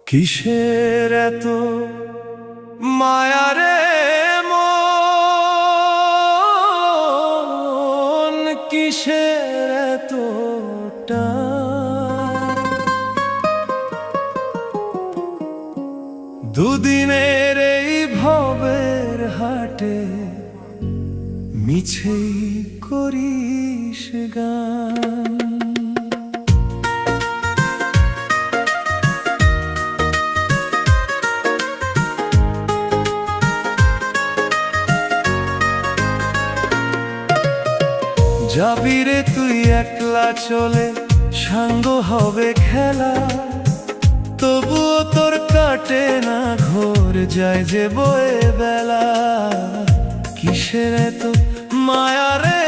কিসের এত মায়া রে মন, কিসের এত টান? দুদিনের এই ভবের হাটে মিছেই করিস গান। যাবি রে তুই একলা চলে, সাঙ্গ হবে খেলা, তবুও তোর কাটে না ঘোর, যায় যে বয়ে বেলা। কিসের এত মায়া রে